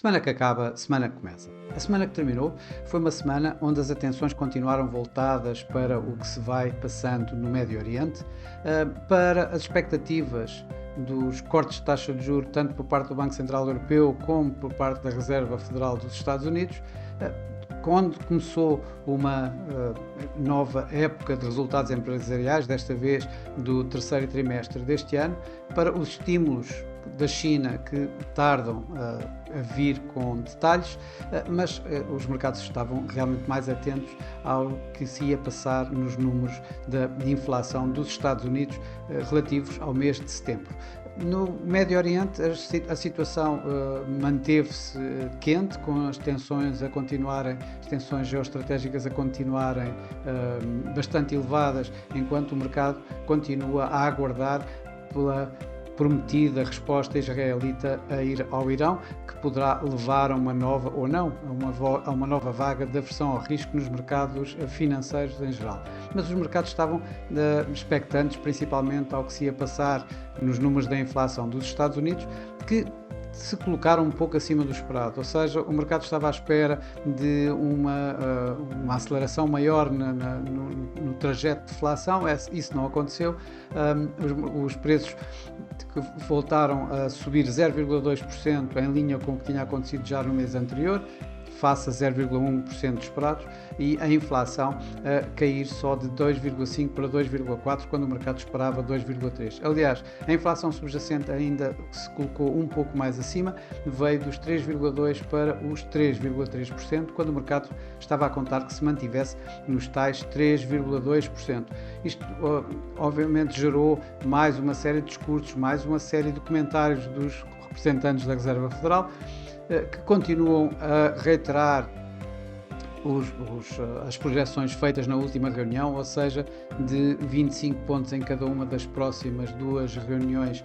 Semana que acaba, semana que começa. A semana que terminou foi uma semana onde as atenções continuaram voltadas para o que se vai passando no Médio Oriente, para as expectativas dos cortes de taxa de juros, tanto por parte do Banco Central Europeu como por parte da Reserva Federal dos Estados Unidos, quando começou uma nova época de resultados empresariais, desta vez do terceiro trimestre deste ano, para os estímulos da China que tardam a vir com detalhes, mas os mercados estavam realmente mais atentos ao que se ia passar nos números de inflação dos Estados Unidos relativos ao mês de setembro. No Médio Oriente a situação manteve-se quente, com as tensões as tensões geoestratégicas a continuarem bastante elevadas, enquanto o mercado continua a aguardar pela prometida resposta israelita a ir ao Irão, que poderá levar a uma nova, ou não, a uma nova vaga de aversão ao risco nos mercados financeiros em geral. Mas os mercados estavam expectantes, principalmente ao que se ia passar nos números da inflação dos Estados Unidos, que se colocaram um pouco acima do esperado, ou seja, o mercado estava à espera de uma aceleração maior no trajeto de deflação. Isso não aconteceu. Os preços que voltaram a subir 0,2% em linha com o que tinha acontecido já no mês anterior, face a 0,1% esperados, e a inflação a cair só de 2,5% para 2,4%, quando o mercado esperava 2,3%. Aliás, a inflação subjacente ainda se colocou um pouco mais acima, veio dos 3,2% para os 3,3%, quando o mercado estava a contar que se mantivesse nos tais 3,2%. Isto, obviamente, gerou mais uma série de discursos, mais uma série de comentários dos representantes da Reserva Federal, que continuam a reiterar as projeções feitas na última reunião, ou seja, de 25 pontos em cada uma das próximas duas reuniões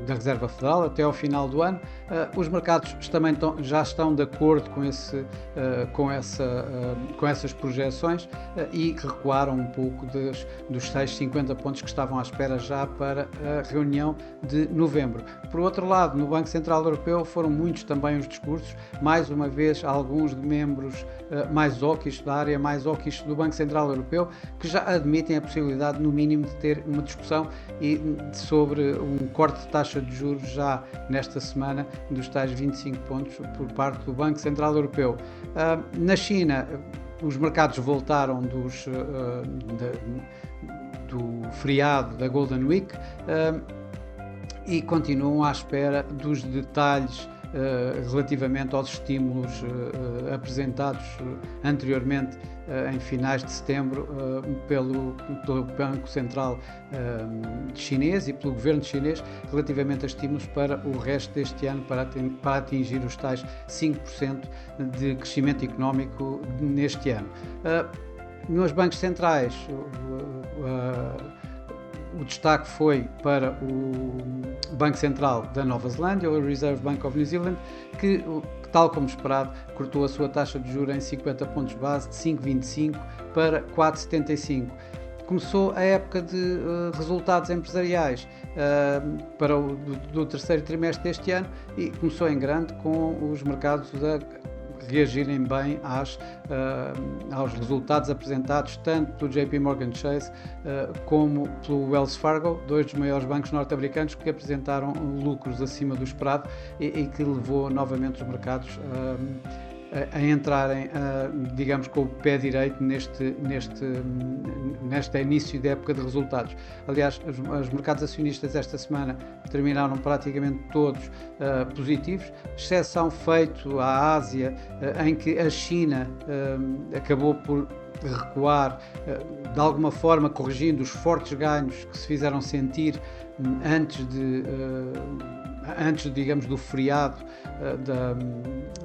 da Reserva Federal até ao final do ano. Os mercados também já estão de acordo com essas projeções e recuaram um pouco dos tais 50 pontos que estavam à espera já para a reunião de novembro. Por outro lado, no Banco Central Europeu foram muitos também os discursos, mais uma vez alguns de membros mais hawkish, da área mais hawkish do Banco Central Europeu, que já admitem a possibilidade, no mínimo, de ter uma discussão sobre um corte de taxa de juros já nesta semana dos tais 25 pontos por parte do Banco Central Europeu. Na China, os mercados voltaram do feriado da Golden Week e continuam à espera dos detalhes relativamente aos estímulos apresentados anteriormente em finais de setembro pelo Banco Central chinês e pelo governo chinês, relativamente a estímulos para o resto deste ano, para atingir os tais 5% de crescimento económico neste ano. Nos bancos centrais, o destaque foi para o Banco Central da Nova Zelândia, o Reserve Bank of New Zealand, que, tal como esperado, cortou a sua taxa de juros em 50 pontos base de 5,25 para 4,75. Começou a época de resultados empresariais do terceiro trimestre deste ano e começou em grande, com os mercados a reagirem bem aos resultados apresentados tanto pelo JP Morgan Chase como pelo Wells Fargo, dois dos maiores bancos norte-americanos, que apresentaram lucros acima do esperado e que levou novamente os mercados a entrarem, digamos, com o pé direito neste início de época de resultados. Aliás, os mercados acionistas esta semana terminaram praticamente todos positivos, exceção feita à Ásia, em que a China acabou por recuar, de alguma forma corrigindo os fortes ganhos que se fizeram sentir antes, digamos, do feriado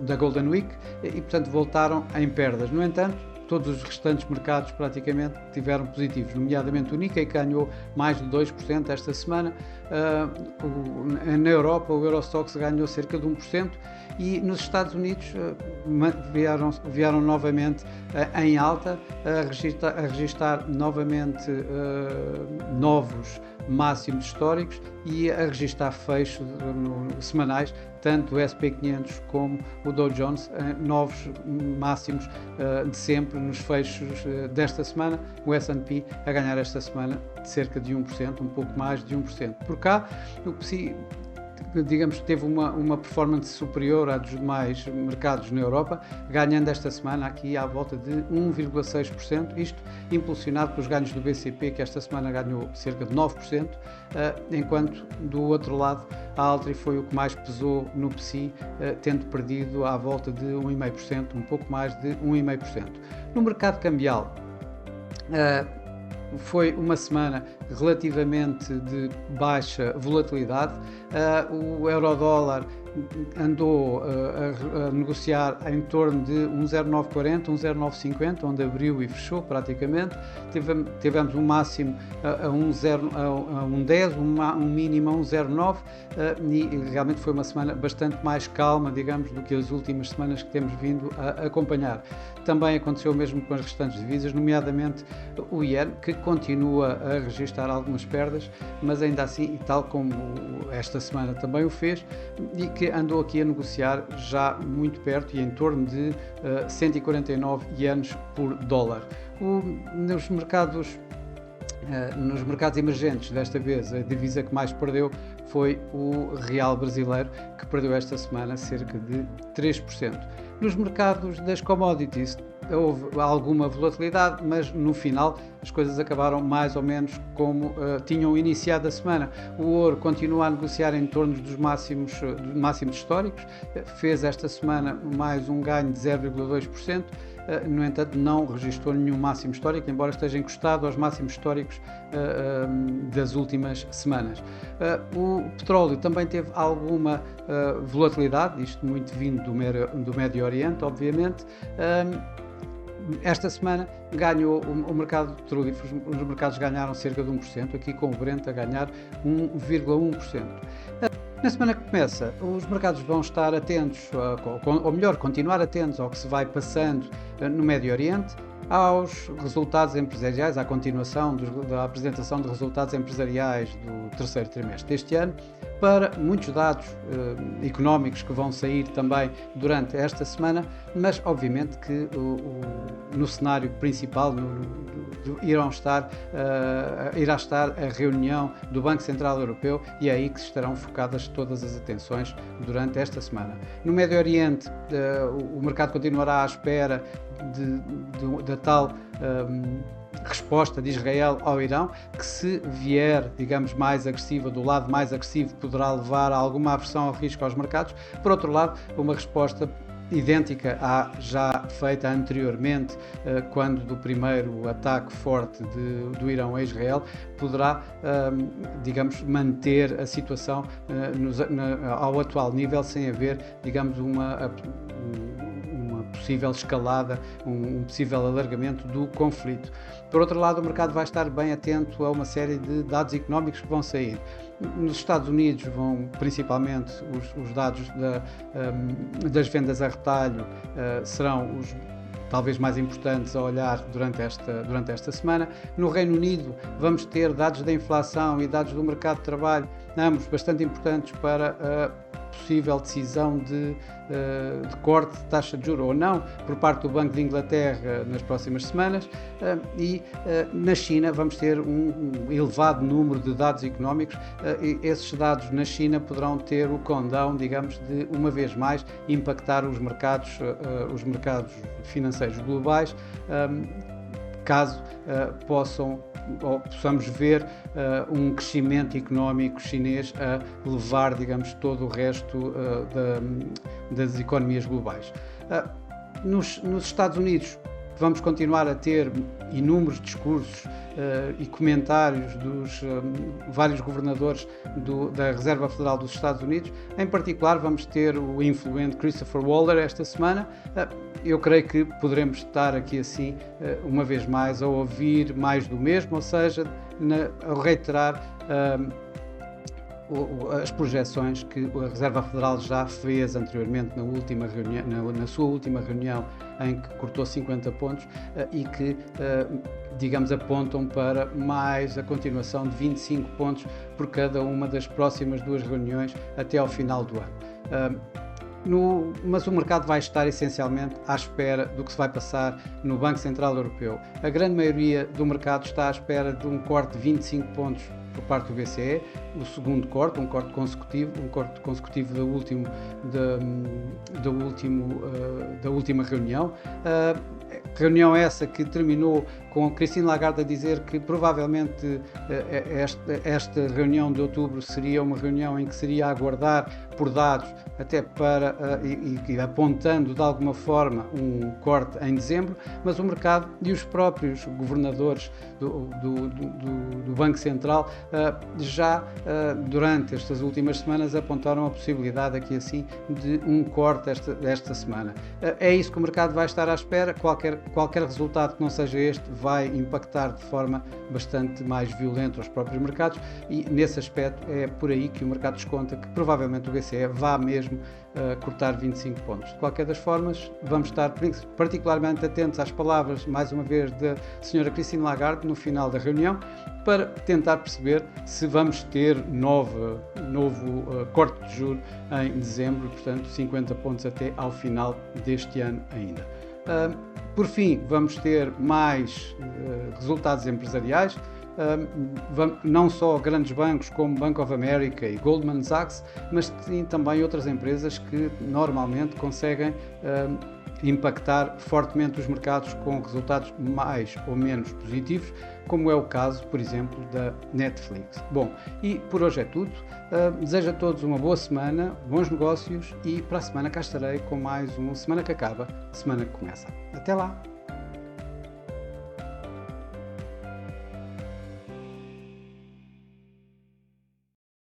da Golden Week, e portanto voltaram em perdas. No entanto, todos os restantes mercados praticamente tiveram positivos, nomeadamente o Nikkei, que ganhou mais de 2% esta semana. Na Europa, o Eurostoxx ganhou cerca de 1%, e nos Estados Unidos vieram novamente em alta, a registrar novamente novos máximos históricos e a registrar fechos semanais, tanto o S&P 500 como o Dow Jones, novos máximos de sempre nos fechos desta semana. O S&P a ganhar esta semana de cerca de 1%, um pouco mais de 1%. Por cá, o PSI, digamos, teve uma performance superior à dos demais mercados na Europa, ganhando esta semana aqui à volta de 1,6%, isto impulsionado pelos ganhos do BCP, que esta semana ganhou cerca de 9%, enquanto do outro lado a Altri foi o que mais pesou no PSI, tendo perdido à volta de 1,5%, um pouco mais de 1,5%. No mercado cambial, foi uma semana relativamente de baixa volatilidade. O euro-dólar andou a negociar em torno de 1,0940, 1,0950, onde abriu e fechou praticamente. Tivemos um máximo a 1,10, um mínimo a 1,09, e realmente foi uma semana bastante mais calma, digamos, do que as últimas semanas que temos vindo a acompanhar. Também aconteceu o mesmo com as restantes divisas, nomeadamente o Iene, que continua a registrar algumas perdas, mas ainda assim, e tal como esta semana também o fez, e que andou aqui a negociar já muito perto e em torno de 149 ienes por dólar. Nos mercados emergentes, desta vez, a divisa que mais perdeu foi o real brasileiro, que perdeu esta semana cerca de 3%. Nos mercados das commodities houve alguma volatilidade, mas no final as coisas acabaram mais ou menos como tinham iniciado a semana. O ouro continua a negociar em torno dos máximos históricos, fez esta semana mais um ganho de 0,2%, no entanto não registrou nenhum máximo histórico, embora esteja encostado aos máximos históricos das últimas semanas. O petróleo também teve alguma volatilidade, isto muito vindo do Médio Oriente, obviamente. Esta semana ganhou o mercado petrolífero, os mercados ganharam cerca de 1%, aqui com o Brent a ganhar 1,1%. Na semana que começa, os mercados vão estar atentos, ou melhor, continuar atentos ao que se vai passando no Médio Oriente, aos resultados empresariais, à continuação da apresentação de resultados empresariais do terceiro trimestre deste ano, para muitos dados económicos que vão sair também durante esta semana, mas obviamente que no cenário principal irá estar a reunião do Banco Central Europeu, e é aí que estarão focadas todas as atenções durante esta semana. No Médio Oriente, o mercado continuará à espera da tal resposta de Israel ao Irão, que se vier, digamos, mais agressiva, do lado mais agressivo, poderá levar a alguma aversão ao risco aos mercados. Por outro lado, uma resposta idêntica à já feita anteriormente, quando do primeiro ataque forte do Irão a Israel, poderá, digamos, manter a situação ao atual nível, sem haver, digamos, uma possível escalada, um possível alargamento do conflito. Por outro lado, o mercado vai estar bem atento a uma série de dados económicos que vão sair. Nos Estados Unidos vão principalmente os dados das vendas a retalho, serão os talvez mais importantes a olhar durante esta semana. No Reino Unido vamos ter dados da inflação e dados do mercado de trabalho, ambos bastante importantes para a possível decisão de corte de taxa de juros ou não por parte do Banco de Inglaterra nas próximas semanas, e na China vamos ter um elevado número de dados económicos, e esses dados na China poderão ter o condão, digamos, de uma vez mais impactar os mercados financeiros globais, caso possamos ver um crescimento económico chinês a levar, digamos, todo o resto das economias globais. Nos Estados Unidos vamos continuar a ter inúmeros discursos e comentários dos vários governadores da Reserva Federal dos Estados Unidos. Em particular, vamos ter o influente Christopher Waller esta semana. Eu creio que poderemos estar aqui assim, uma vez mais, a ouvir mais do mesmo, ou seja, a reiterar as projeções que a Reserva Federal já fez anteriormente na última reunião, na sua última reunião, em que cortou 50 pontos e que, digamos, apontam para mais a continuação de 25 pontos por cada uma das próximas duas reuniões até ao final do ano. Mas o mercado vai estar essencialmente à espera do que se vai passar no Banco Central Europeu. A grande maioria do mercado está à espera de um corte de 25 pontos por parte do BCE, o segundo corte, um corte consecutivo da última reunião. Reunião essa que terminou com Christine Lagarde a dizer que provavelmente esta reunião de outubro seria uma reunião em que seria a aguardar por dados até para e apontando de alguma forma um corte em dezembro, mas o mercado e os próprios governadores do Banco Central já durante estas últimas semanas apontaram a possibilidade aqui assim de um corte esta semana. É isso que o mercado vai estar à espera. Qualquer resultado que não seja este vai impactar de forma bastante mais violenta os próprios mercados e nesse aspecto é por aí que o mercado desconta que provavelmente o BCE vá mesmo cortar 25 pontos. De qualquer das formas, vamos estar particularmente atentos às palavras, mais uma vez, da Sra. Christine Lagarde no final da reunião, para tentar perceber se vamos ter novo corte de juros em dezembro, portanto 50 pontos até ao final deste ano ainda. Por fim, vamos ter mais resultados empresariais. Não só grandes bancos como Bank of America e Goldman Sachs, mas sim também outras empresas que normalmente conseguem impactar fortemente os mercados com resultados mais ou menos positivos, como é o caso, por exemplo, da Netflix. Bom, e por hoje é tudo. Desejo a todos uma boa semana, bons negócios e para a semana cá estarei com mais uma Semana que Acaba, Semana que Começa. Até lá!